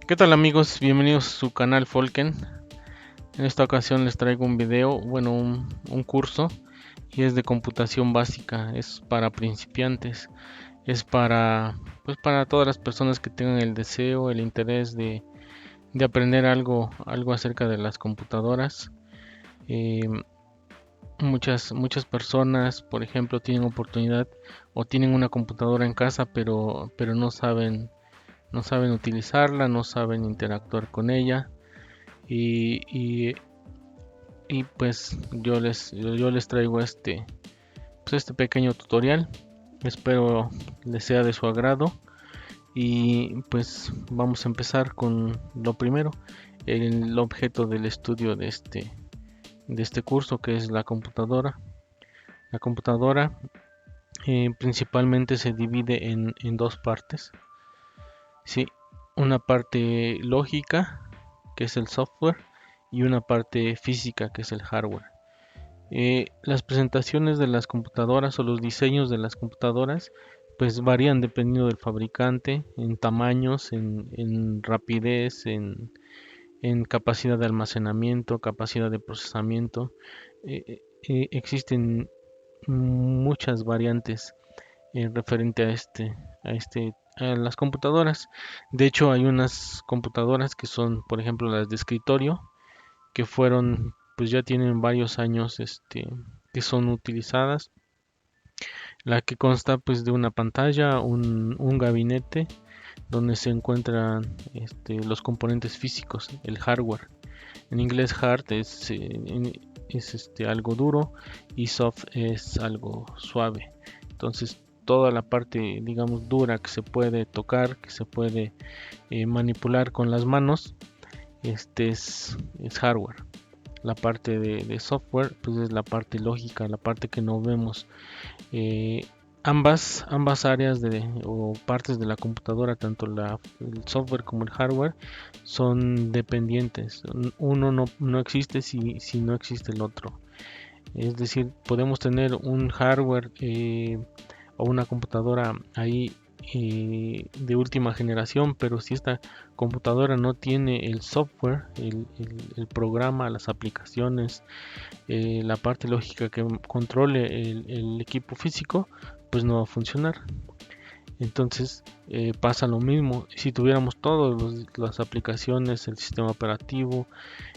¿Qué tal amigos? Bienvenidos a su canal Folken. En esta ocasión les traigo un video, un curso y es de computación básica, es para principiantes, es para todas las personas que tengan el deseo, el interés de aprender algo acerca de las computadoras. Eh, muchas personas, por ejemplo, tienen oportunidad o tienen una computadora en casa, pero no saben utilizarla, no saben interactuar con ella. Y, y, y pues yo les traigo este pequeño tutorial. Espero les sea de su agrado. Y pues vamos a empezar con lo primero, el objeto del estudio de este curso, que es la computadora. La computadora principalmente se divide en dos partes. Sí, una parte lógica, que es el software, y una parte física, que es el hardware. Las presentaciones de las computadoras o los diseños de las computadoras pues varían dependiendo del fabricante, en tamaños, en rapidez, en capacidad de almacenamiento, capacidad de procesamiento. Existen muchas variantes referente a las computadoras. De hecho, hay unas computadoras que son, por ejemplo, las de escritorio, que pues ya tienen varios años, que son utilizadas. La que consta pues de una pantalla, un gabinete donde se encuentran los componentes físicos, el hardware. En inglés hard es algo duro y soft es algo suave. Entonces toda la parte, digamos, dura, que se puede tocar, que se puede manipular con las manos, es hardware. La parte de software pues es la parte lógica, la parte que no vemos. Eh, ambas áreas o partes de la computadora, tanto el software como el hardware, son dependientes. Uno no existe si no existe el otro. Es decir, podemos tener un hardware o una computadora ahí de última generación, pero si esta computadora no tiene el software, el programa, las aplicaciones, la parte lógica que controle el equipo físico, pues no va a funcionar. Entonces pasa lo mismo. Si tuviéramos todas las aplicaciones, el sistema operativo,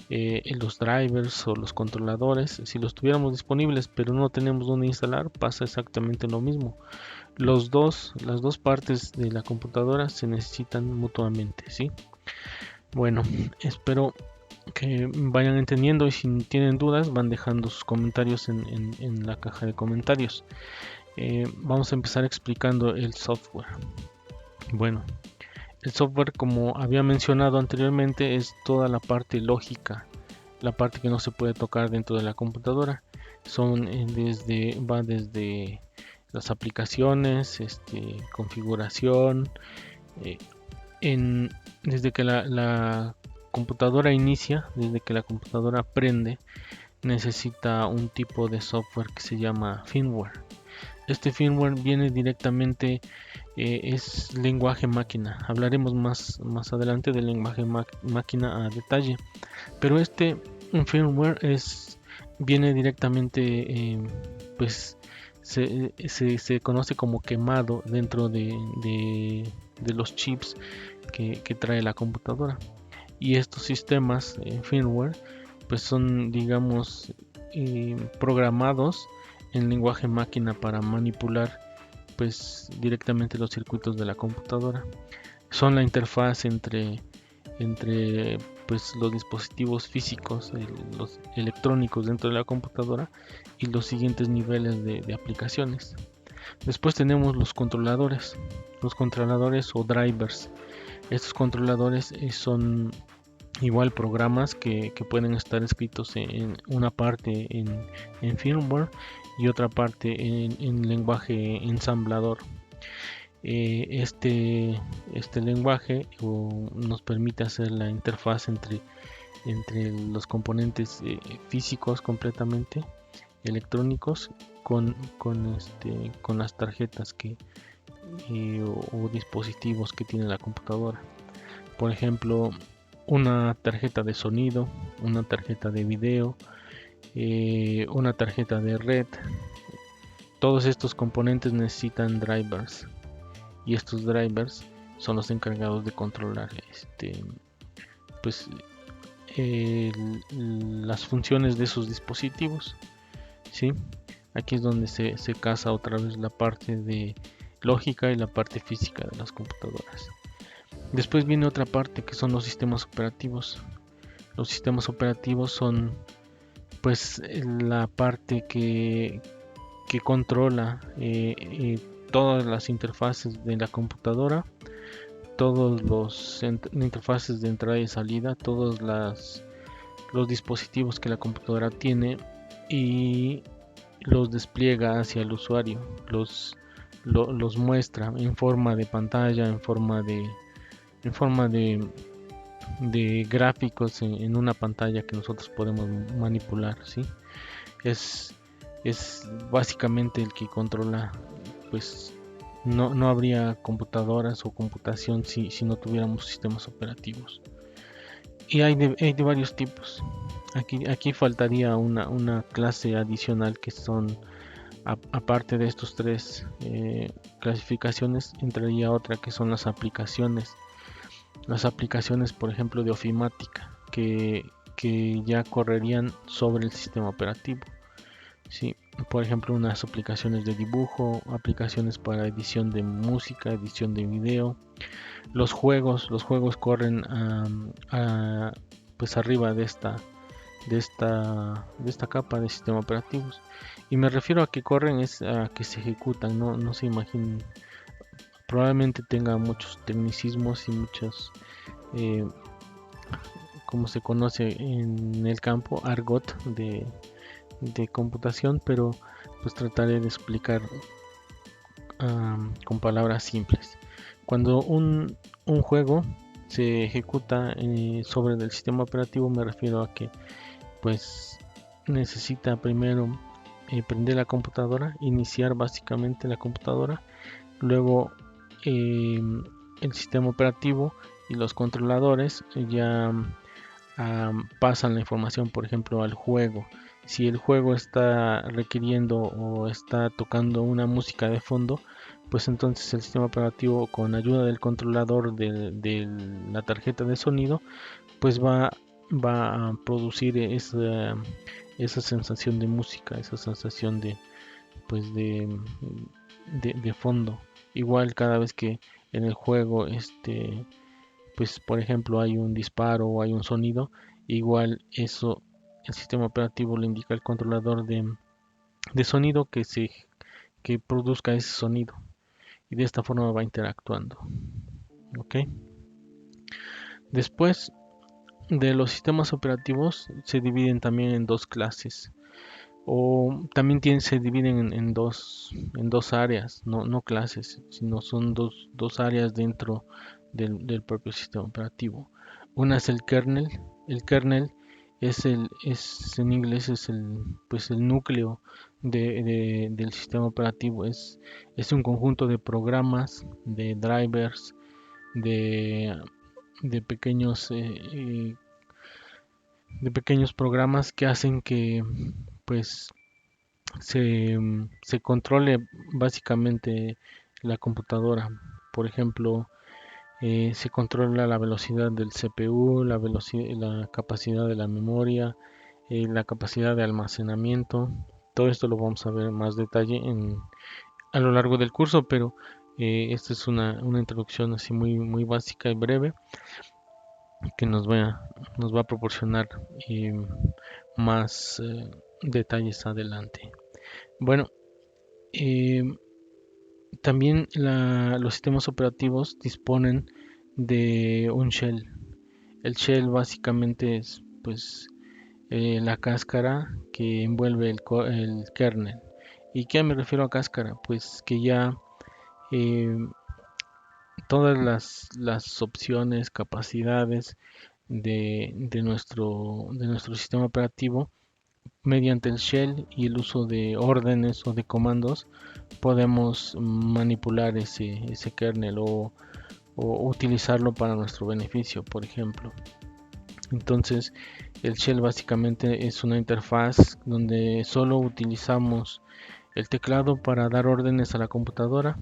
los drivers o los controladores, si los tuviéramos disponibles pero no tenemos dónde instalar, pasa exactamente lo mismo. Las dos partes de la computadora se necesitan mutuamente, ¿sí? Bueno, espero que vayan entendiendo y si tienen dudas van dejando sus comentarios en la caja de comentarios. Vamos a empezar explicando el software. Bueno, el software, como había mencionado anteriormente, es toda la parte lógica, la parte que no se puede tocar dentro de la computadora. Va desde las aplicaciones, configuración, eh, en, desde que la computadora inicia, desde que la computadora prende, necesita un tipo de software que se llama firmware. Este firmware viene directamente, es lenguaje máquina. Hablaremos más adelante del lenguaje máquina a detalle. Pero un firmware viene directamente, pues se conoce como quemado dentro de los chips que trae la computadora. Y estos sistemas firmware pues son, digamos, programados en lenguaje máquina para manipular pues directamente los circuitos de la computadora. Son la interfaz entre pues los dispositivos físicos, los electrónicos dentro de la computadora y los siguientes niveles de aplicaciones. Después tenemos los controladores o drivers. Estos controladores son igual programas que pueden estar escritos en una parte en firmware y otra parte en lenguaje ensamblador. Este lenguaje nos permite hacer la interfaz entre los componentes físicos completamente electrónicos con las tarjetas o dispositivos que tiene la computadora. por ejemplo, una tarjeta de sonido, una tarjeta de video, una tarjeta de red. Todos estos componentes necesitan drivers y estos drivers son los encargados de controlar pues las funciones de esos dispositivos, ¿sí? Aquí es donde se casa otra vez la parte de lógica y la parte física de las computadoras. Después viene otra parte que son los sistemas operativos. Los sistemas operativos son pues la parte que controla todas las interfaces de la computadora, todos los interfaces de entrada y salida, todos los dispositivos que la computadora tiene y los despliega hacia el usuario, los muestra en forma de pantalla, en forma de gráficos en una pantalla que nosotros podemos manipular, ¿sí? Es, es básicamente el que controla, pues no habría computadoras o computación si no tuviéramos sistemas operativos. Y hay de varios tipos. Aquí faltaría una clase adicional que son, aparte de estos tres clasificaciones, entraría otra que son las aplicaciones. Las aplicaciones, por ejemplo, de ofimática, que ya correrían sobre el sistema operativo. Sí, por ejemplo, unas aplicaciones de dibujo, aplicaciones para edición de música, edición de video. Los juegos corren pues arriba de esta capa de sistema operativos. Y me refiero a que corren es a que se ejecutan, no se imaginen. Probablemente tenga muchos tecnicismos y muchos, eh, como se conoce en el campo, argot de computación, pero pues trataré de explicar con palabras simples. Cuando un juego se ejecuta sobre el sistema operativo, me refiero a que pues necesita primero prender la computadora, iniciar básicamente la computadora, luego el sistema operativo y los controladores ya pasan la información, por ejemplo, al juego. Si el juego está requiriendo o está tocando una música de fondo, pues entonces el sistema operativo, con ayuda del controlador de la tarjeta de sonido, pues va a producir esa sensación de música, esa sensación pues de fondo. Igual cada vez que en el juego pues por ejemplo hay un disparo o hay un sonido, igual eso el sistema operativo le indica al controlador de sonido que produzca ese sonido, y de esta forma va interactuando. ¿Ok? Después de los sistemas operativos se dividen también en dos clases, o también se dividen en dos áreas, no clases, sino son dos áreas dentro del propio sistema operativo. Una es el kernel. El kernel en inglés es pues el núcleo del sistema operativo. Es un conjunto de programas, de drivers, de, de pequeños de pequeños programas que hacen que pues se controle básicamente la computadora. Por ejemplo, se controla la velocidad del CPU, la capacidad de la memoria, la capacidad de almacenamiento. Todo esto lo vamos a ver en más detalle a lo largo del curso, pero esta es una introducción así muy, muy básica y breve que nos va a proporcionar más detalles adelante. Bueno, eh, también los sistemas operativos disponen de un shell. El shell básicamente es pues la cáscara que envuelve el kernel. ¿Y qué me refiero a cáscara? Pues que ya eh, todas las opciones, capacidades de nuestro sistema operativo, mediante el shell y el uso de órdenes o de comandos, podemos manipular ese kernel o utilizarlo para nuestro beneficio, por ejemplo. Entonces, el shell básicamente es una interfaz donde solo utilizamos el teclado para dar órdenes a la computadora,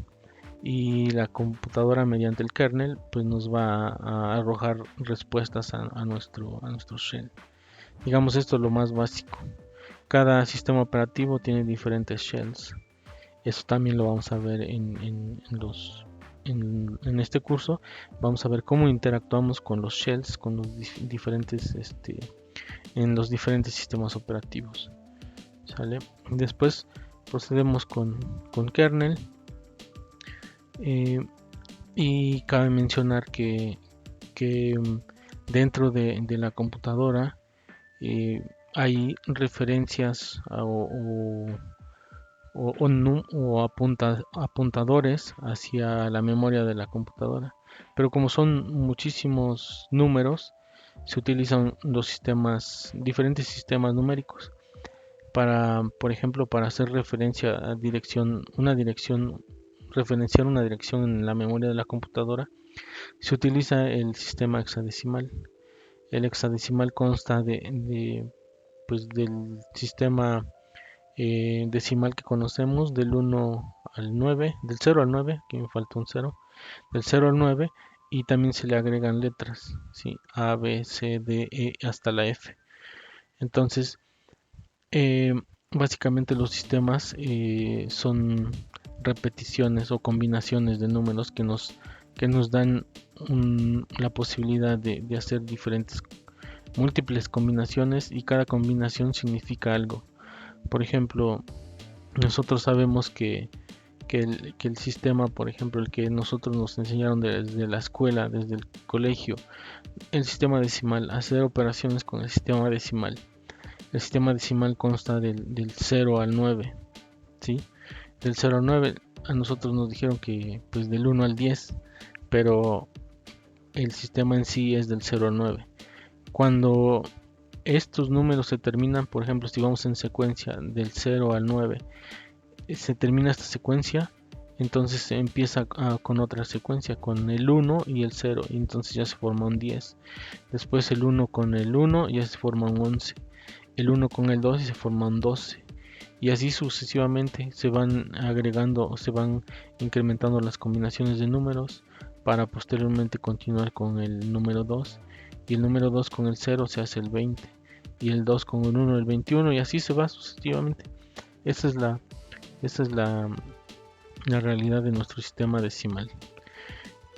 y la computadora mediante el kernel pues nos va a arrojar respuestas a nuestro shell. Digamos, esto es lo más básico. Cada sistema operativo tiene diferentes shells. Eso también lo vamos a ver en este curso. Vamos a ver cómo interactuamos con los shells, con los diferentes, en los diferentes sistemas operativos. ¿Sale? Después procedemos con kernel. Y cabe mencionar que dentro de la computadora hay referencias apuntadores hacia la memoria de la computadora. Pero como son muchísimos números, se utilizan diferentes sistemas numéricos para, por ejemplo, para hacer referencia a referenciar una dirección en la memoria de la computadora. Se utiliza el sistema hexadecimal. El hexadecimal consta pues del sistema decimal que conocemos, del 1 al 9, del 0 al 9, aquí me falta un 0, del 0 al 9, y también se le agregan letras, ¿sí? A, B, C, D, E hasta la F. Entonces, eh, básicamente los sistemas son repeticiones o combinaciones de números que nos dan la posibilidad de hacer múltiples combinaciones, y cada combinación significa algo. Por ejemplo, nosotros sabemos que el sistema, por ejemplo, el que nosotros nos enseñaron desde la escuela, desde el colegio, el sistema decimal, hacer operaciones con el sistema decimal. El sistema decimal consta del 0 al 9, ¿sí? Del 0 al 9 a nosotros nos dijeron que pues del 1 al 10, pero el sistema en sí es del 0 al 9. Cuando estos números se terminan, por ejemplo, si vamos en secuencia del 0 al 9, se termina esta secuencia, entonces se empieza con otra secuencia, con el 1 y el 0, y entonces ya se forma un 10. Después el 1 con el 1 ya se forma un 11. El 1 con el 2 y se forma un 12. Y así sucesivamente se van agregando o se van incrementando las combinaciones de números para posteriormente continuar con el número 2. Y el número 2 con el 0 se hace el 20. Y el 2 con el 1 el 21, y así se va sucesivamente. Esa es la realidad de nuestro sistema decimal.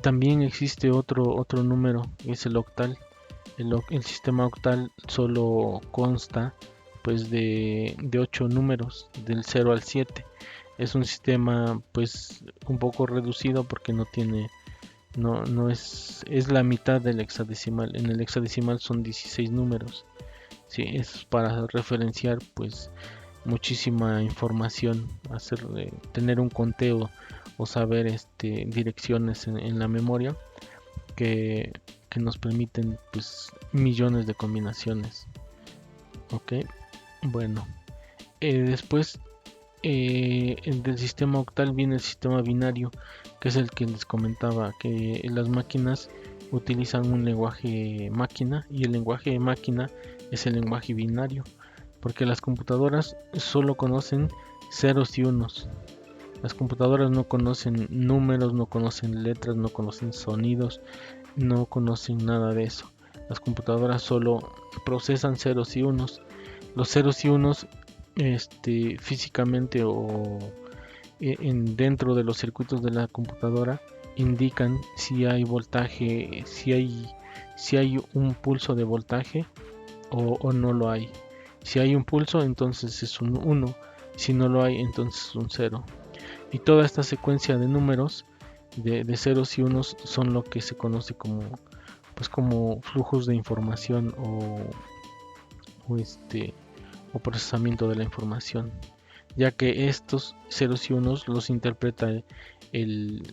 También existe otro número, es el octal. El sistema octal solo consta pues de 8 números, del 0 al 7. Es un sistema pues un poco reducido porque no es la mitad del hexadecimal. En el hexadecimal son 16 números. Sí, es para referenciar pues muchísima información, tener un conteo o saber direcciones en la memoria que, que nos permiten pues millones de combinaciones. Ok, bueno, después del sistema octal viene el sistema binario, que es el que les comentaba, que las máquinas utilizan un lenguaje máquina, y el lenguaje máquina es el lenguaje binario, porque las computadoras solo conocen ceros y unos. Las computadoras no conocen números, no conocen letras, no conocen sonidos, no conocen nada de eso. Las computadoras solo procesan ceros y unos. Los ceros y unos, físicamente o dentro de los circuitos de la computadora, indican si hay voltaje, si hay un pulso de voltaje o no lo hay. Si hay un pulso, entonces es un 1. Si no lo hay, entonces es un 0. Y toda esta secuencia de números de ceros y unos son lo que se conoce como flujos de información o, o procesamiento de la información, ya que estos ceros y unos los interpreta el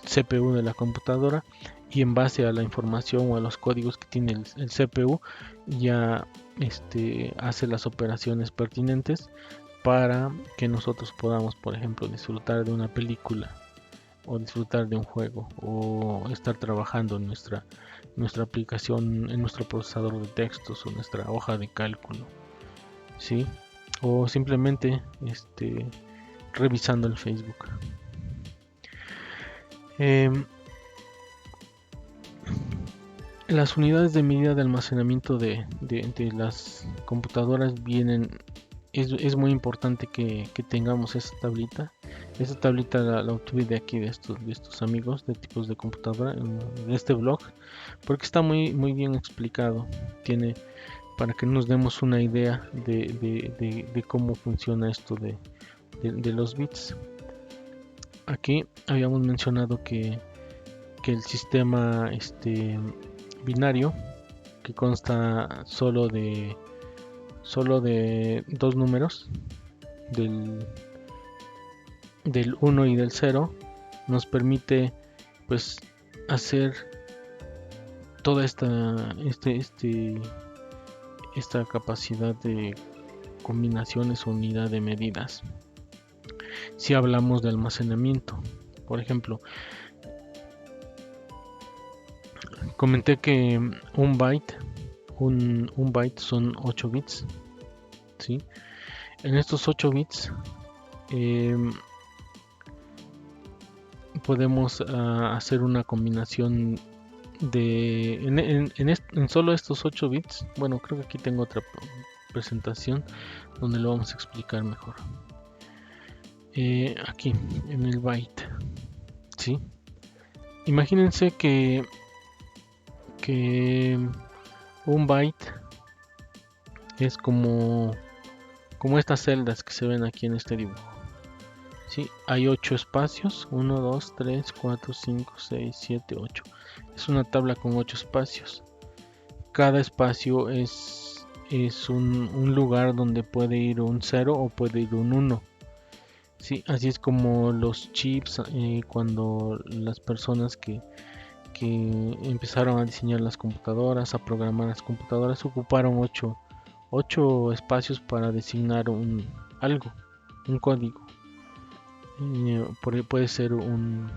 CPU de la computadora, y en base a la información o a los códigos que tiene el CPU ya hace las operaciones pertinentes para que nosotros podamos, por ejemplo, disfrutar de una película o disfrutar de un juego o estar trabajando en nuestra aplicación, en nuestro procesador de textos o nuestra hoja de cálculo, ¿sí? O simplemente revisando el Facebook. Em, las unidades de medida de almacenamiento de las computadoras vienen. Es muy importante que tengamos esta tablita. Esta tablita la obtuve de aquí, de estos amigos de tipos de computadora, de este blog, porque está muy bien explicado. Tiene para que nos demos una idea de cómo funciona esto de los bits. Aquí habíamos mencionado que el sistema binario, que consta solo de dos números, del 1 y del 0, nos permite pues hacer toda esta capacidad de combinaciones o unidad de medidas. Si hablamos de almacenamiento, por ejemplo, comenté que un byte son 8 bits, ¿sí? En estos 8 bits podemos hacer una combinación en solo estos 8 bits. Bueno, creo que aquí tengo otra presentación donde lo vamos a explicar mejor. Aquí en el byte, ¿sí? Imagínense que un byte es como estas celdas que se ven aquí en este dibujo. ¿Sí? Hay 8 espacios, 1, 2, 3, 4, 5, 6, 7, 8. Es una tabla con 8 espacios. Cada espacio es un lugar donde puede ir un 0 o puede ir un 1. ¿Sí? Así es como los chips, cuando las personas que empezaron a diseñar las computadoras, a programar las computadoras, ocuparon 8 espacios para designar algo, un código. Puede ser un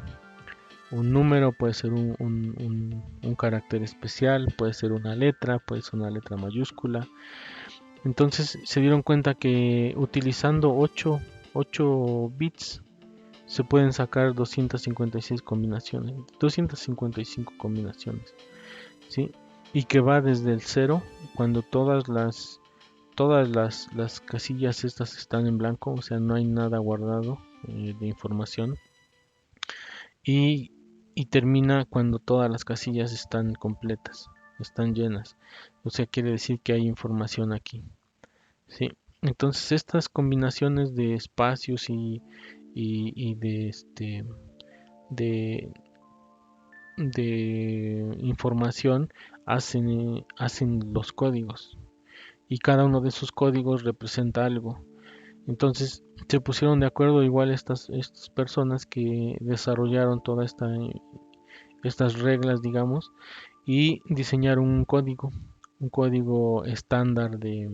número, puede ser un carácter especial, puede ser una letra, puede ser una letra mayúscula. Entonces se dieron cuenta que utilizando 8 bits se pueden sacar 256 combinaciones, 255 combinaciones, ¿sí? Y que va desde el 0, cuando todas las casillas estas están en blanco, o sea, no hay nada guardado de información, y termina cuando todas las casillas están completas, están llenas, o sea, quiere decir que hay información aquí, ¿sí? Entonces estas combinaciones de espacios y de información hacen los códigos, y cada uno de esos códigos representa algo. Entonces se pusieron de acuerdo igual estas personas que desarrollaron todas estas reglas, digamos, y diseñaron un código estándar de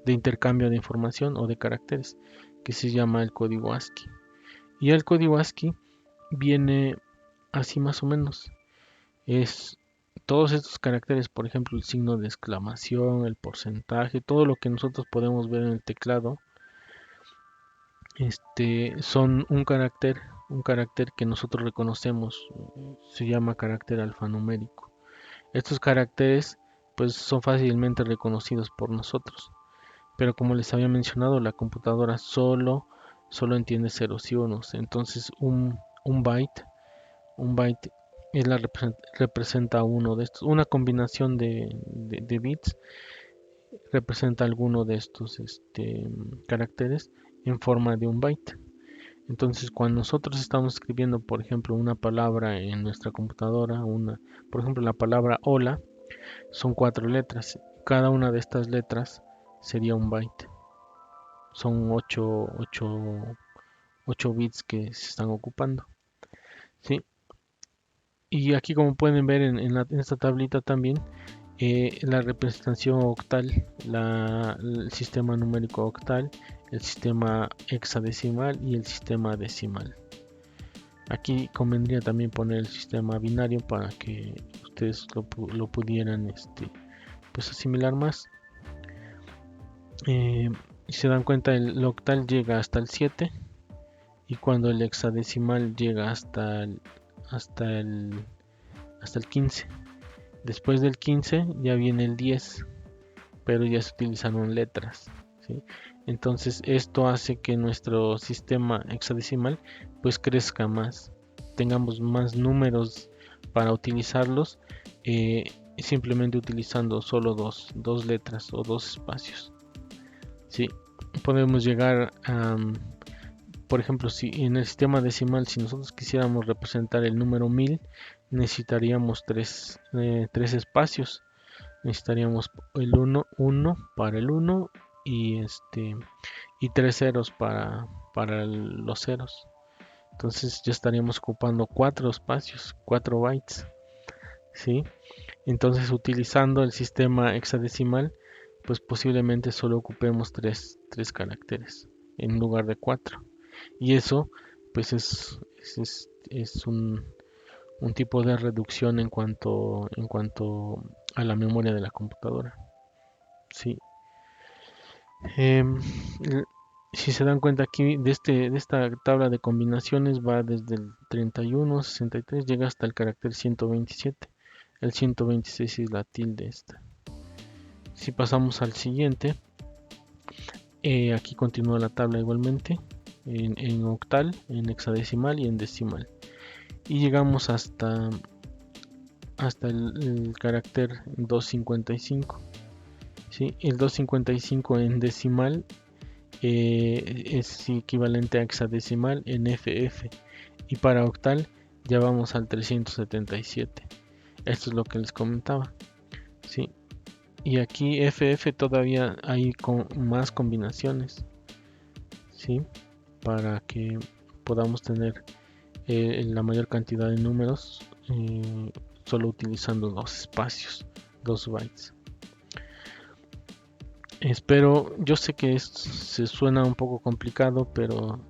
intercambio de información o de caracteres, que se llama el código ASCII. Y el código ASCII viene así más o menos. Es todos estos caracteres, por ejemplo, el signo de exclamación, el porcentaje, todo lo que nosotros podemos ver en el teclado, son un carácter que nosotros reconocemos, se llama carácter alfanumérico. Estos caracteres pues son fácilmente reconocidos por nosotros, pero como les había mencionado, la computadora solo entiende ceros y unos. Entonces un byte es representa uno de estos, una combinación de bits representa alguno de estos caracteres en forma de un byte. Entonces, cuando nosotros estamos escribiendo, por ejemplo, una palabra en nuestra computadora, por ejemplo, la palabra hola, son 4 letras. Cada una de estas letras sería un byte. Son 8 bits que se están ocupando, ¿sí? Y aquí, como pueden ver en esta tablita también, la representación octal, el sistema numérico octal, el sistema hexadecimal y el sistema decimal. Aquí convendría también poner el sistema binario para que ustedes lo pudieran pues asimilar más. Si se dan cuenta, el octal llega hasta el 7 y cuando el hexadecimal llega hasta el, hasta el 15. Después del 15 ya viene el 10, pero ya se utilizaron letras, ¿sí? Entonces esto hace que nuestro sistema hexadecimal pues crezca más, tengamos más números para utilizarlos, simplemente utilizando solo dos letras o dos espacios, ¿sí? Podemos llegar a, por ejemplo, si en el sistema decimal, si nosotros quisiéramos representar el número 1000, necesitaríamos tres espacios. Necesitaríamos el 1 para el 1 y tres ceros para los ceros. Entonces ya estaríamos ocupando cuatro espacios, 4 bytes, ¿sí? Entonces utilizando el sistema hexadecimal, pues posiblemente solo ocupemos tres caracteres en lugar de 4. Y eso pues es un tipo de reducción en cuanto a la memoria de la computadora. Sí. Em, si se dan cuenta aquí de esta tabla de combinaciones va desde el 31, 63, llega hasta el carácter 127. El 126 es la tilde esta. Si pasamos al siguiente, aquí continúa la tabla igualmente en octal, en hexadecimal y en decimal. Y llegamos hasta el carácter 255. ¿Sí? El 255 en decimal es equivalente a hexadecimal en FF. Y para octal ya vamos al 377. Esto es lo que les comentaba. ¿Sí? Y aquí FF todavía hay más combinaciones. ¿Sí? Para que podamos tener la mayor cantidad de números solo utilizando dos espacios, 2 bytes. Yo sé que se suena un poco complicado, pero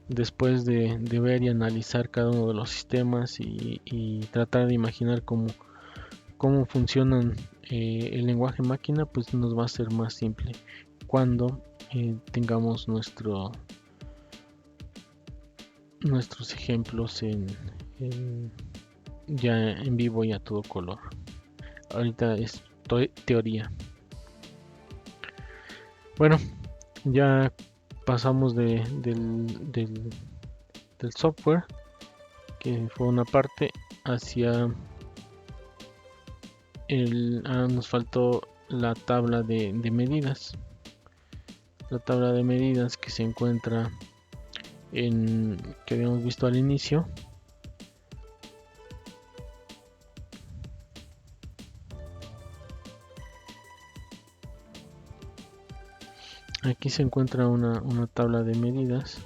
después de ver y analizar cada uno de los sistemas y tratar de imaginar cómo funcionan el lenguaje máquina, pues nos va a ser más simple cuando tengamos nuestros ejemplos ya en vivo y a todo color. Ahorita es teoría. Bueno, ya pasamos del software, que fue una parte, hacia nos faltó la tabla de medidas. La tabla de medidas que se encuentra que habíamos visto al inicio. Aquí se encuentra una tabla de medidas.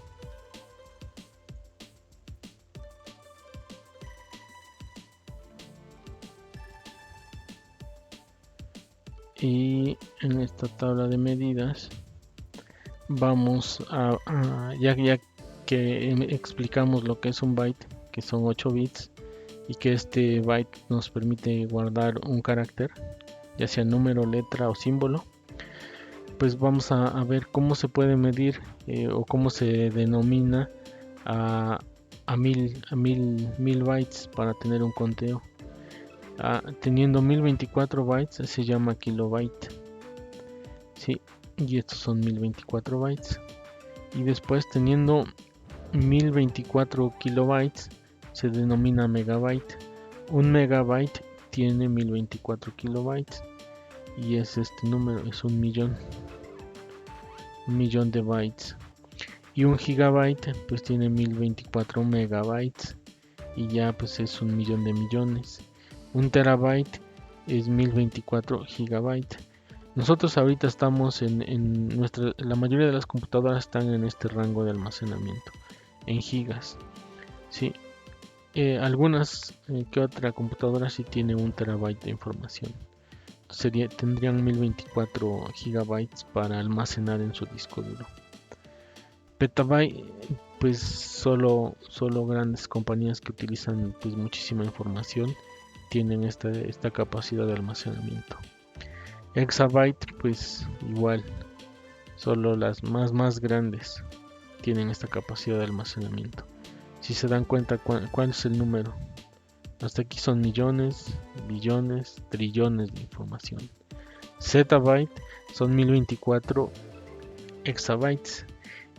Y en esta tabla de medidas vamos ya que explicamos lo que es un byte, que son 8 bits, y que este byte nos permite guardar un carácter, ya sea número, letra o símbolo, pues vamos a ver cómo se puede medir o cómo se denomina a mil bytes para tener un conteo. Teniendo 1024 bytes se llama kilobyte, ¿sí? Y estos son 1024 bytes. Y después teniendo 1024 kilobytes se denomina megabyte. Un megabyte tiene 1024 kilobytes y es este número, es un millón de bytes. Y un gigabyte pues tiene 1024 megabytes y ya pues es un millón de millones. Un terabyte es 1024 gigabytes. Nosotros ahorita estamos la mayoría de las computadoras están en este rango de almacenamiento, en gigas. Sí, algunas que otra computadora sí tiene un terabyte de información. Tendrían 1024 gigabytes para almacenar en su disco duro. pues solo grandes compañías que utilizan pues muchísima información tienen esta capacidad de almacenamiento. Exabyte, pues igual, solo las más grandes tienen esta capacidad de almacenamiento. Si se dan cuenta cuál es el número, hasta aquí son millones, billones, trillones de información. Zettabyte son 1024 exabytes.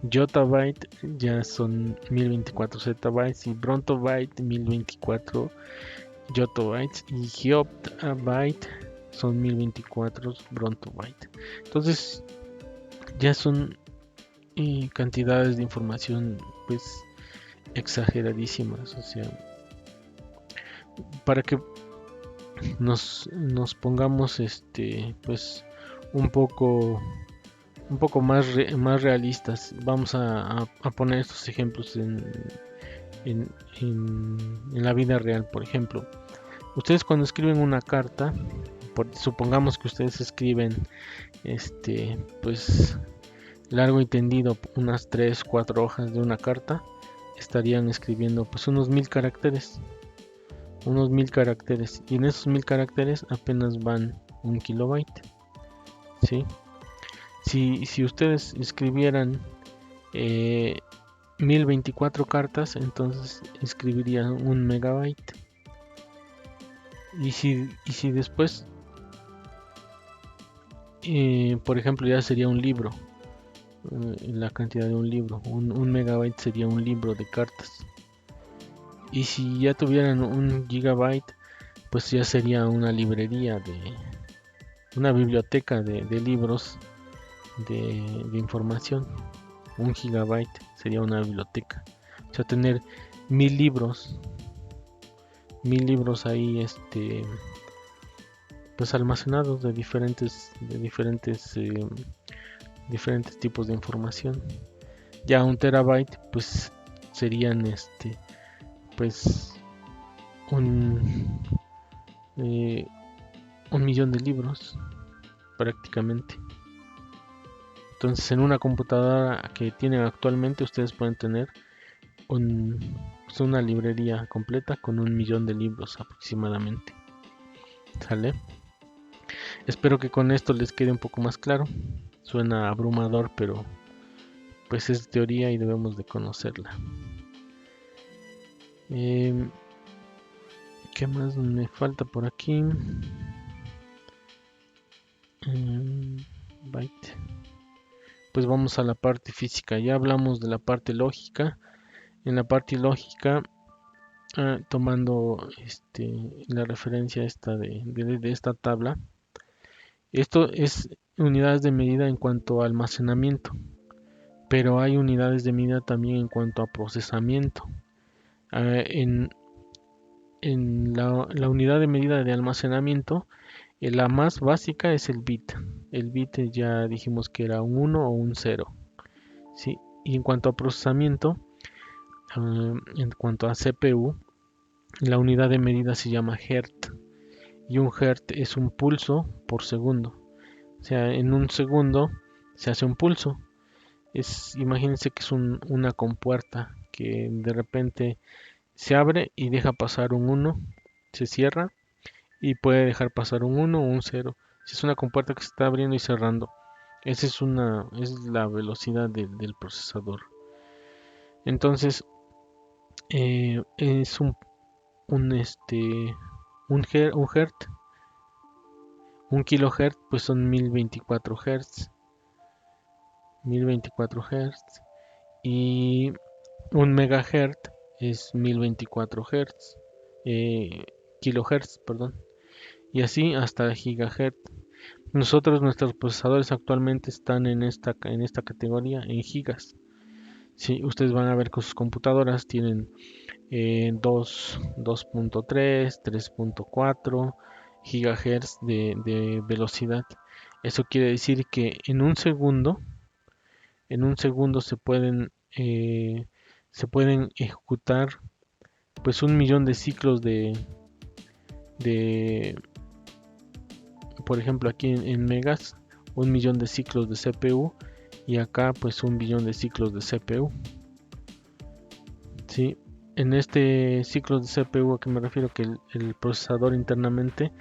Yottabyte ya son 1024 zettabytes y Brontobyte 1024 yottabytes y Gigabyte son 1024 Brontobyte. Entonces ya son cantidades de información pues exageradísimas, o sea, para que nos pongamos pues un poco más realistas. Vamos a poner estos ejemplos en la vida real. Por ejemplo, ustedes cuando escriben una carta, supongamos que ustedes escriben pues largo y tendido unas 3-4 hojas de una carta, estarían escribiendo pues unos 1000 caracteres, y en esos 1000 caracteres apenas van 1 kilobyte, ¿sí? Si ustedes escribieran 1024 cartas, entonces escribirían 1 megabyte. Y si después, por ejemplo, ya sería un libro, la cantidad de un libro, un megabyte sería un libro de cartas. Y si ya tuvieran 1 gigabyte, pues ya sería una librería, una biblioteca de libros de información. 1 gigabyte sería una biblioteca. O sea, tener 1000 libros, 1000 libros ahí, pues almacenados de diferentes tipos de información. Ya 1 terabyte, pues serían, pues un, eh, 1 millón de libros prácticamente. Entonces, en una computadora que tienen actualmente, ustedes pueden tener pues una librería completa con 1 millón de libros aproximadamente. ¿Sale? Espero que con esto les quede un poco más claro. Suena abrumador, pero pues es teoría y debemos de conocerla. ¿Qué más me falta por aquí? Byte. Pues vamos a la parte física. Ya hablamos de la parte lógica. En la parte lógica, tomando la referencia esta de esta tabla, esto es unidades de medida en cuanto a almacenamiento, pero hay unidades de medida también en cuanto a procesamiento. En la unidad de medida de almacenamiento, la más básica es el bit. El bit ya dijimos que era un 1 o un 0. ¿Sí? Y en cuanto a procesamiento, en cuanto a CPU, la unidad de medida se llama Hertz. Y un Hertz es un pulso por segundo. O sea, en un segundo se hace un pulso. Imagínense que es una compuerta que de repente se abre y deja pasar un 1, se cierra y puede dejar pasar un 1 o un 0. Si es una compuerta que se está abriendo y cerrando, esa es la velocidad del procesador. Entonces, es un hertz, un kilohertz, pues son 1024 hertz, 1024 hertz, y un megahertz es 1024 hertz, kilohertz, perdón, y así hasta gigahertz. Nuestros procesadores actualmente están en esta categoría, en gigas. Si ustedes van a ver que sus computadoras tienen 2.3, 3.4 gigahertz de velocidad. Eso quiere decir que en un segundo se pueden ejecutar pues 1 millón de ciclos de por ejemplo aquí en megas, 1 millón de ciclos de CPU, y acá pues 1 billón de ciclos de CPU. ¿sí? En este ciclo de CPU a que me refiero, que el procesador internamente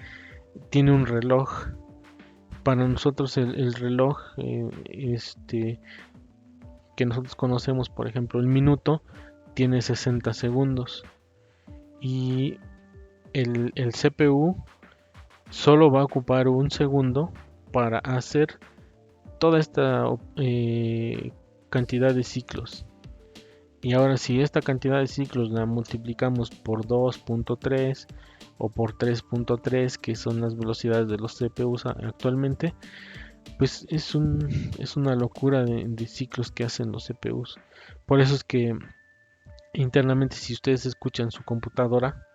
tiene un reloj. Para nosotros el reloj que nosotros conocemos, por ejemplo, el minuto, tiene 60 segundos. Y el CPU solo va a ocupar un segundo para hacer toda esta cantidad de ciclos. Y ahora si esta cantidad de ciclos la multiplicamos por 2.3 o por 3.3, que son las velocidades de los CPUs actualmente, pues es una locura de ciclos que hacen los CPUs. Por eso es que internamente, si ustedes escuchan su computadora,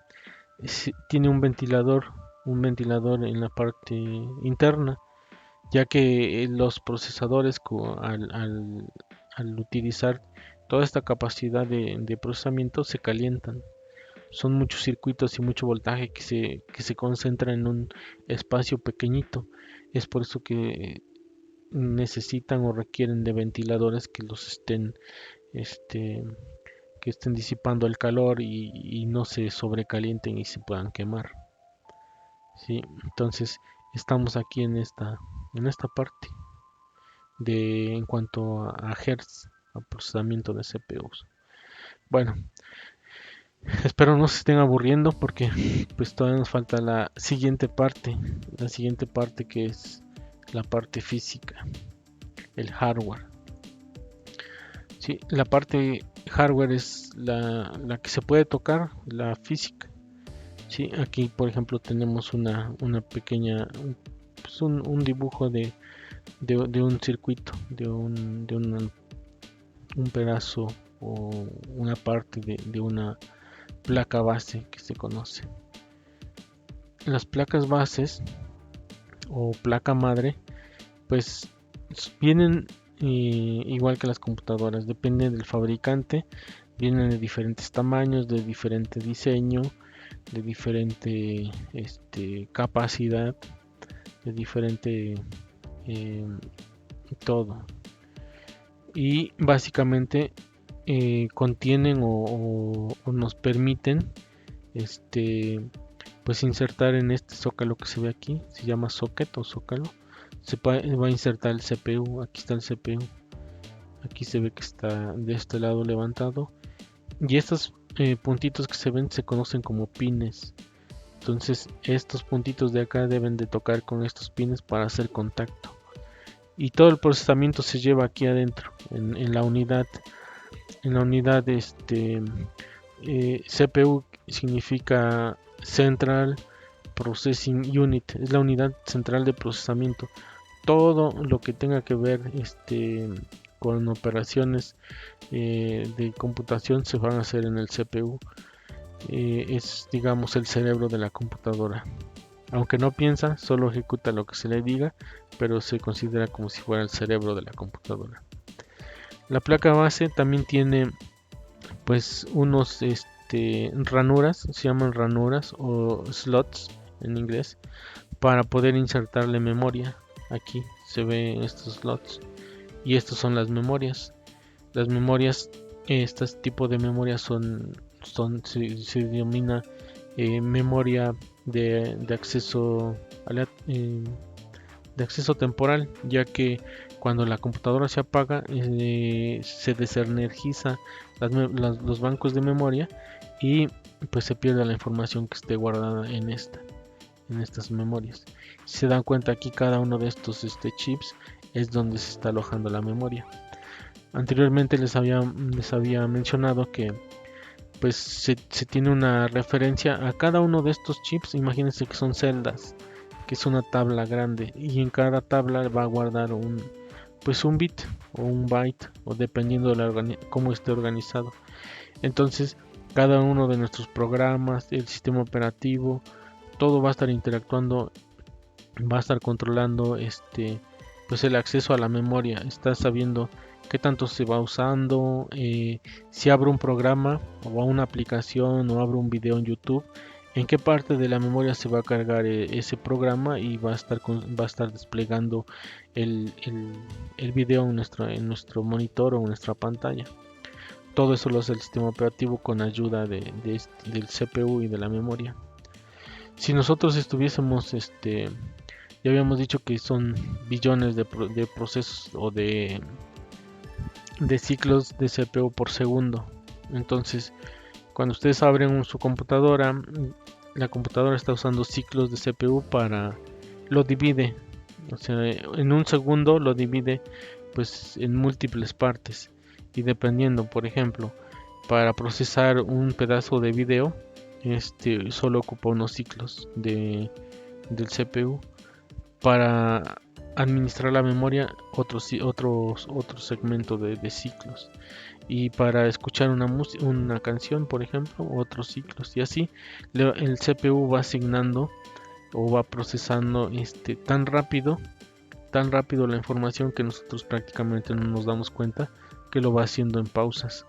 tiene un ventilador en la parte interna, ya que los procesadores al utilizar toda esta capacidad de procesamiento se calientan. Son muchos circuitos y mucho voltaje que se concentra en un espacio pequeñito. Es por eso que necesitan o requieren de ventiladores que los este, que estén disipando el calor y no se sobrecalienten y se puedan quemar. ¿Sí? Entonces estamos aquí en esta parte en cuanto a hertz, a procesamiento de CPUs. Bueno, espero no se estén aburriendo porque pues todavía nos falta la siguiente parte que es la parte física, el hardware. Sí, la parte hardware es la que se puede tocar, la física. Sí, aquí por ejemplo tenemos una pequeña, pues un dibujo de un circuito, un pedazo o una parte de una placa base que se conoce. Las placas bases o placa madre, pues vienen igual que las computadoras, depende del fabricante, vienen de diferentes tamaños, de diferente diseño, de diferente capacidad, de diferente todo. Y básicamente contienen o nos permiten pues insertar en este zócalo que se ve aquí, se llama socket o zócalo, va a insertar el CPU. Aquí está el CPU, aquí se ve que está de este lado levantado, y estos puntitos que se ven se conocen como pines. Entonces estos puntitos de acá deben de tocar con estos pines para hacer contacto, y todo el procesamiento se lleva aquí adentro en la unidad. CPU significa Central Processing Unit, es la unidad central de procesamiento. Todo lo que tenga que ver con operaciones de computación se van a hacer en el CPU. Es, digamos, el cerebro de la computadora. Aunque no piensa, solo ejecuta lo que se le diga, pero se considera como si fuera el cerebro de la computadora. La placa base también tiene pues unos ranuras, se llaman ranuras o slots en inglés, para poder insertarle memoria. Aquí se ven estos slots y estos son las memorias. Las memorias, este tipo de memorias se denomina memoria de acceso de acceso temporal, ya que cuando la computadora se apaga se desenergiza los bancos de memoria y pues se pierde la información que esté guardada en estas memorias. Si se dan cuenta, aquí cada uno de estos chips es donde se está alojando la memoria. Anteriormente les había mencionado que pues se tiene una referencia a cada uno de estos chips. Imagínense que son celdas, que es una tabla grande, y en cada tabla va a guardar un bit o un byte, o dependiendo de cómo esté organizado. Entonces cada uno de nuestros programas, el sistema operativo, todo va a estar interactuando, va a estar controlando pues el acceso a la memoria. Está sabiendo qué tanto se va usando, si abro un programa o una aplicación o abro un video en YouTube, en qué parte de la memoria se va a cargar ese programa, y va a estar desplegando el video en nuestro monitor o en nuestra pantalla. Todo eso lo hace el sistema operativo con ayuda del CPU y de la memoria. Si nosotros estuviésemos, ya habíamos dicho que son billones de procesos o de ciclos de CPU por segundo. Entonces, cuando ustedes abren su computadora, la computadora está usando ciclos de CPU lo divide, o sea, en un segundo lo divide pues en múltiples partes y dependiendo, por ejemplo, para procesar un pedazo de video, solo ocupa unos ciclos del CPU. Para administrar la memoria, otro segmento de ciclos. Y para escuchar una canción, por ejemplo, otros ciclos. Y así el CPU va asignando o va procesando tan rápido la información que nosotros prácticamente no nos damos cuenta que lo va haciendo en pausas.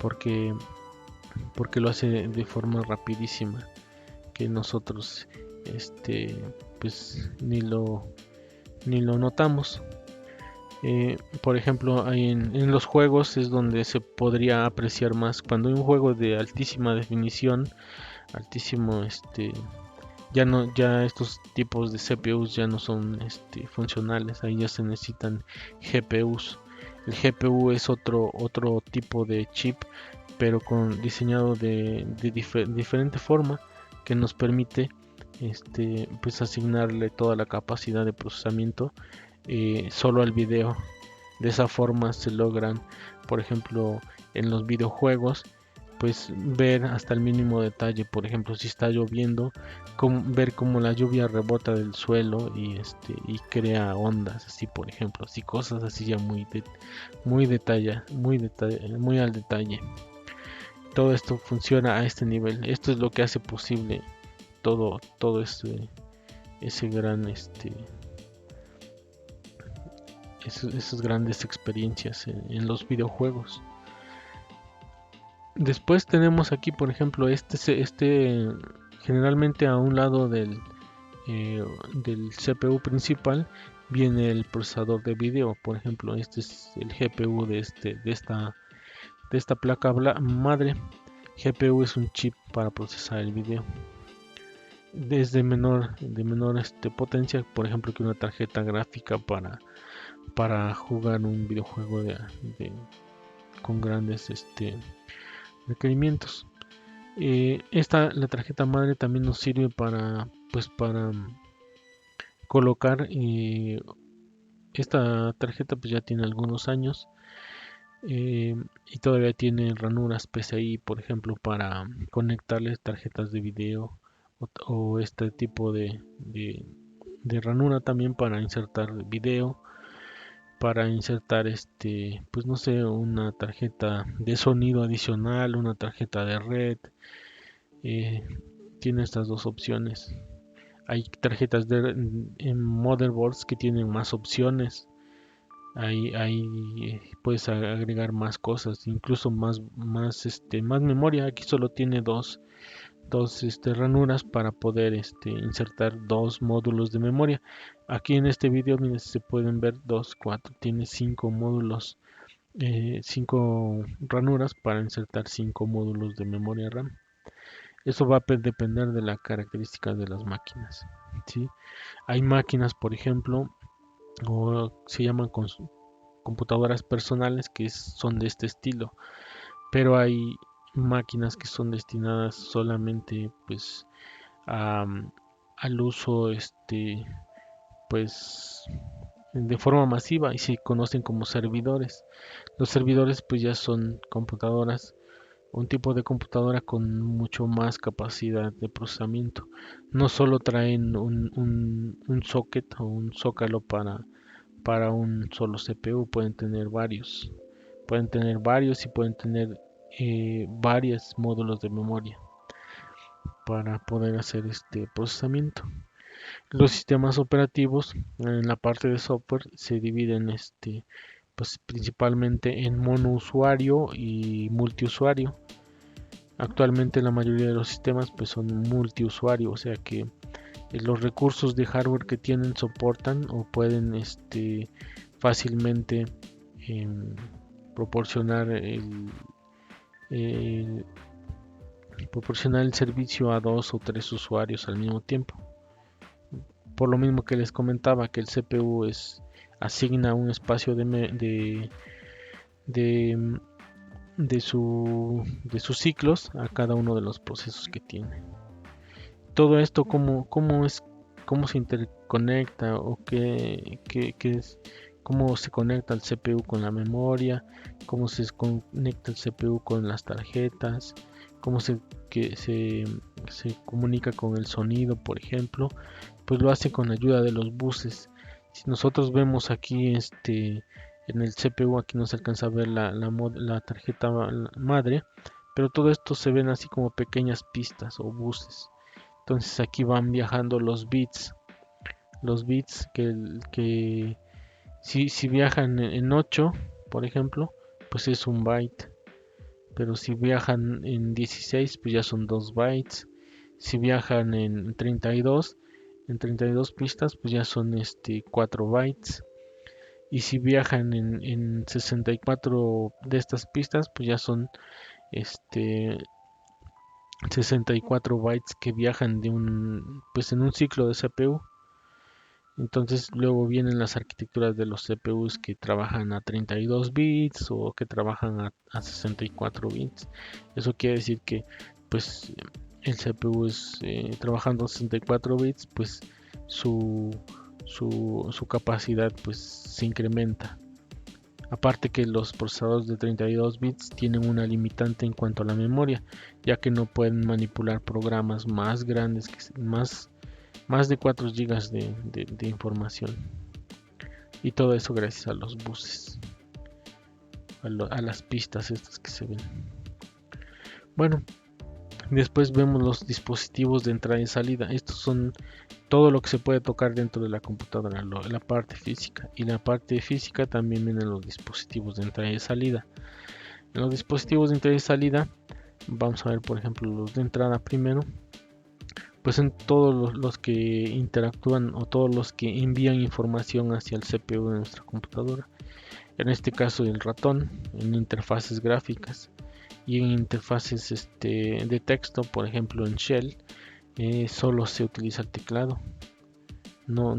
Porque, porque lo hace de forma rapidísima. Que nosotros pues ni lo notamos. Por ejemplo, en los juegos es donde se podría apreciar más cuando hay un juego de altísima definición, altísimo, ya estos tipos de CPUs ya no son funcionales, ahí ya se necesitan GPUs. El GPU es otro tipo de chip, pero diseñado de diferente forma que nos permite pues asignarle toda la capacidad de procesamiento solo al video. De esa forma se logran, por ejemplo, en los videojuegos, pues ver hasta el mínimo detalle. Por ejemplo, si está lloviendo, ver cómo la lluvia rebota del suelo y crea ondas, así por ejemplo, así cosas así ya muy al detalle. Todo esto funciona a este nivel. Esto es lo que hace posible todo ese gran esas grandes experiencias en los videojuegos. Después tenemos aquí, por ejemplo, generalmente a un lado del CPU principal viene el procesador de video. Por ejemplo, este es el GPU de esta placa madre. GPU es un chip para procesar el video. Es de menor potencia, por ejemplo, que una tarjeta gráfica para jugar un videojuego con grandes requerimientos. La tarjeta madre también nos sirve para colocar. Esta tarjeta pues ya tiene algunos años y todavía tiene ranuras PCI, por ejemplo, para conectarles tarjetas de video o este tipo de ranura también para insertar video, para insertar pues no sé, una tarjeta de sonido adicional, una tarjeta de red. eh, Tiene estas dos opciones. Hay tarjetas en motherboards que tienen más opciones. Ahí puedes agregar más cosas, incluso más memoria. Aquí solo tiene dos ranuras para poder insertar dos módulos de memoria. Aquí en este video, miren, se pueden ver 4, tiene 5 módulos, 5 ranuras para insertar 5 módulos de memoria RAM. Eso va a depender de las características de las máquinas, ¿sí? Hay máquinas, por ejemplo, o se llaman computadoras personales que son de este estilo, pero hay máquinas que son destinadas solamente pues al uso pues de forma masiva y se conocen como servidores. Los servidores pues ya son computadoras, un tipo de computadora con mucho más capacidad de procesamiento. No solo traen un socket o un zócalo para un solo CPU, pueden tener varios. Y pueden tener varios módulos de memoria para poder hacer este procesamiento. Los sistemas operativos en la parte de software se dividen pues principalmente en monousuario y multiusuario. Actualmente la mayoría de los sistemas pues son multiusuario, o sea que los recursos de hardware que tienen soportan o pueden fácilmente proporcionar eh, proporcionar el servicio a 2 o 3 usuarios al mismo tiempo. Por lo mismo que les comentaba que el CPU asigna un espacio de, de sus ciclos a cada uno de los procesos que tiene. Todo esto, cómo se interconecta o qué es, cómo se conecta el CPU con la memoria, cómo se conecta el CPU con las tarjetas, cómo se comunica con el sonido, por ejemplo, pues lo hace con ayuda de los buses. Si nosotros vemos aquí en el CPU, aquí no se alcanza a ver la tarjeta madre, pero todo esto se ven así como pequeñas pistas o buses. Entonces aquí van viajando los bits que si viajan en 8, por ejemplo, pues es un byte. Pero si viajan en 16, pues ya son 2 bytes. Si viajan en 32 pistas, pues ya son 4 bytes. Y si viajan en 64 de estas pistas, pues ya son este 64 bytes que viajan pues en un ciclo de CPU. Entonces luego vienen las arquitecturas de los CPUs que trabajan a 32 bits o que trabajan a 64 bits. Eso quiere decir que pues el CPU trabajando a 64 bits, pues su, su capacidad pues se incrementa. Aparte que los procesadores de 32 bits tienen una limitante en cuanto a la memoria, ya que no pueden manipular programas más grandes, más de 4 gigas de información. Y todo eso gracias a los buses, a las pistas estas que se ven. Bueno, después vemos los dispositivos de entrada y salida. Estos son todo lo que se puede tocar dentro de la computadora, la parte física. Y la parte física también vienen los dispositivos de entrada y salida. En los dispositivos de entrada y salida, vamos a ver por ejemplo los de entrada primero. Pues en todos los que interactúan o todos los que envían información hacia el CPU de nuestra computadora. En este caso el ratón, en interfaces gráficas y en interfaces de texto, por ejemplo en Shell, solo se utiliza el teclado. No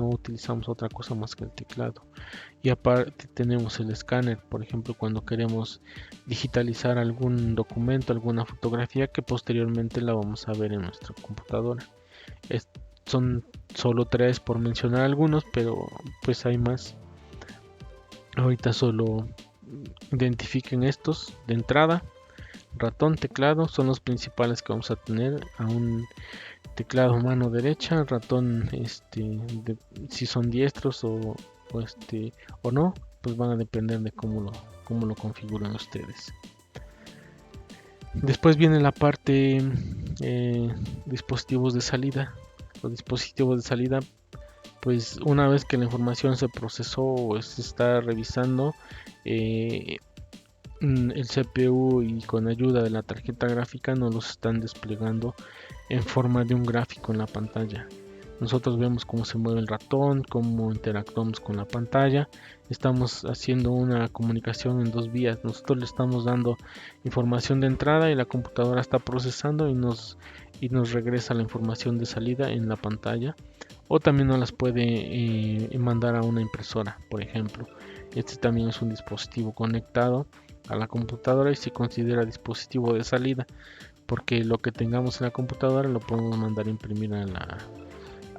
utilizamos otra cosa más que el teclado. Y aparte tenemos el escáner, por ejemplo, cuando queremos digitalizar algún documento, alguna fotografía que posteriormente la vamos a ver en nuestra computadora. Son solo 3 por mencionar algunos, pero pues hay más. Ahorita solo identifiquen estos de entrada. Ratón, teclado son los principales que vamos a tener. A un teclado mano derecha, ratón si son diestros o no, pues van a depender de cómo lo configuran ustedes. Después viene la parte dispositivos de salida. Los dispositivos de salida, pues una vez que la información se procesó o se está revisando, el CPU y con ayuda de la tarjeta gráfica nos los están desplegando en forma de un gráfico en la pantalla. Nosotros vemos cómo se mueve el ratón, cómo interactuamos con la pantalla. Estamos haciendo una comunicación en 2 vías. Nosotros le estamos dando información de entrada y la computadora está procesando y nos regresa la información de salida en la pantalla. O también nos las puede mandar a una impresora, por ejemplo. Este también es un dispositivo conectado a la computadora y se considera dispositivo de salida, porque lo que tengamos en la computadora lo podemos mandar a imprimir a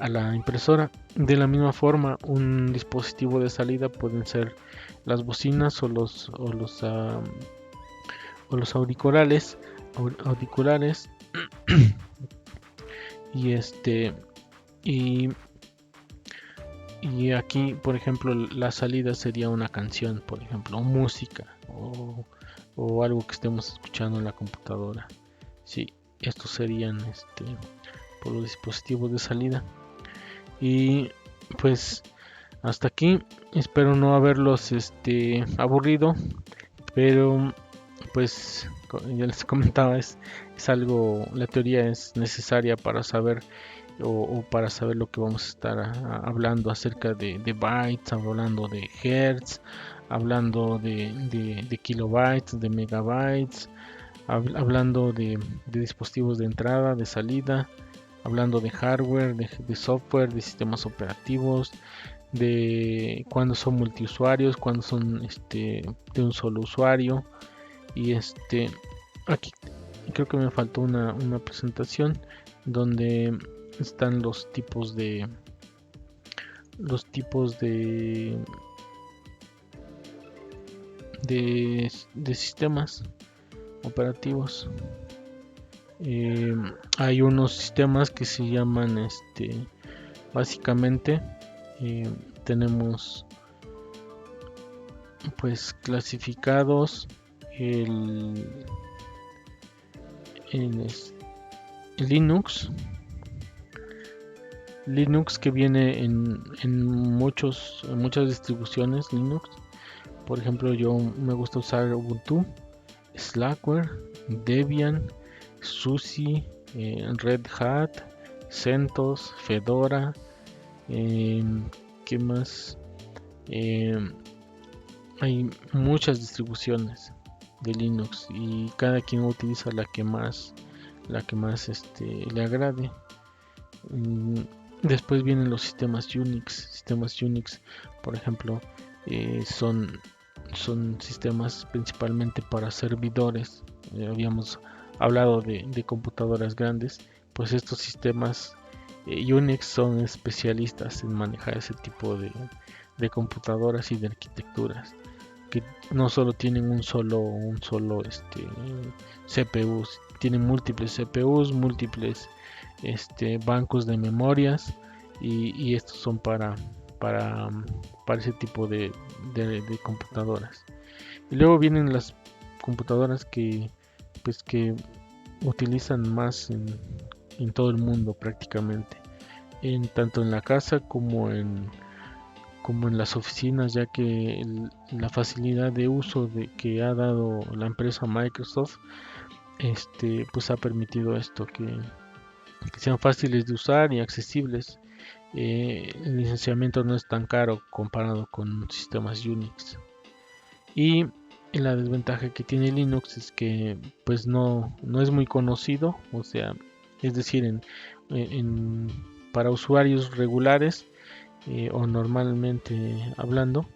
la impresora. De la misma forma, un dispositivo de salida pueden ser las bocinas o los auriculares y y aquí por ejemplo la salida sería una canción, por ejemplo, o música o algo que estemos escuchando en la computadora. Sí, estos serían por los dispositivos de salida. Y pues hasta aquí, espero no haberlos aburrido, pero pues ya les comentaba, es algo, la teoría es necesaria para saber o para saber lo que vamos a estar hablando acerca de bytes, hablando de hertz, hablando de kilobytes, de megabytes, hablando de dispositivos de entrada, de salida, hablando de hardware, de software, de sistemas operativos, de cuándo son multiusuarios, cuándo son de un solo usuario. Y aquí creo que me faltó una presentación donde están los tipos de sistemas operativos. Eh, Hay unos sistemas que se llaman básicamente tenemos pues clasificados el, el Linux. Linux que viene en muchas distribuciones Linux. Por ejemplo, yo me gusta usar Ubuntu, Slackware, Debian, SUSE, Red Hat, CentOS, Fedora. ¿Qué más? Hay muchas distribuciones de Linux y cada quien utiliza la que más le agrade. Mm, Después vienen los sistemas Unix. Sistemas Unix, por ejemplo, son sistemas principalmente para servidores. Habíamos hablado de computadoras grandes, pues estos sistemas Unix son especialistas en manejar ese tipo de computadoras y de arquitecturas que no solo tienen un solo CPUs, tienen múltiples CPUs, múltiples bancos de memorias y estos son para, para ese tipo de computadoras. Y luego vienen las computadoras que utilizan más en todo el mundo prácticamente, tanto en la casa como en las oficinas, ya que la facilidad de uso que ha dado la empresa Microsoft, pues ha permitido esto, que sean fáciles de usar y accesibles. El licenciamiento no es tan caro comparado con sistemas Unix. Y la desventaja que tiene Linux es que pues no es muy conocido, o sea, es decir, en- para usuarios regulares o normalmente hablando,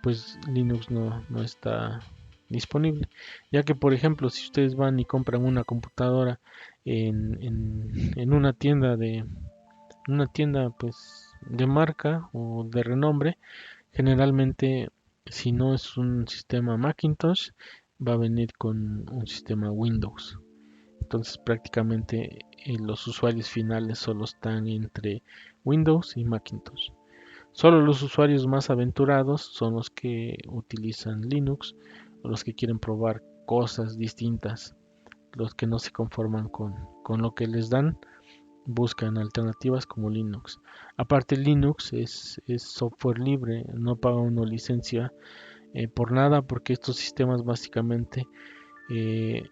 pues Linux no está disponible. Ya que, por ejemplo, si ustedes van y compran una computadora en una tienda pues de marca o de renombre, generalmente si no es un sistema Macintosh, va a venir con un sistema Windows. Entonces prácticamente los usuarios finales solo están entre Windows y Macintosh. Solo los usuarios más aventurados son los que utilizan Linux o los que quieren probar cosas distintas. Los que no se conforman con lo que les dan, buscan alternativas como Linux. Aparte, Linux es software libre, no paga una licencia por nada, porque estos sistemas básicamente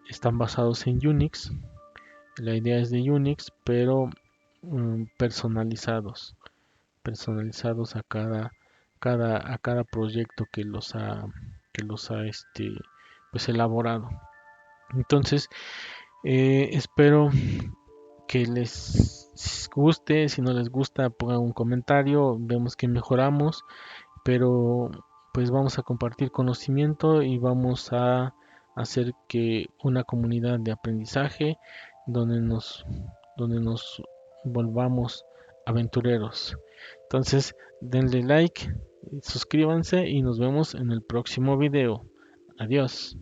están basados en Unix. La idea es de Unix, pero personalizados a cada proyecto que los ha pues elaborado. Entonces, espero que les guste. Si no les gusta, pongan un comentario, vemos que mejoramos, pero pues vamos a compartir conocimiento y vamos a hacer que una comunidad de aprendizaje donde nos volvamos aventureros. Entonces, denle like, suscríbanse y nos vemos en el próximo video. Adiós.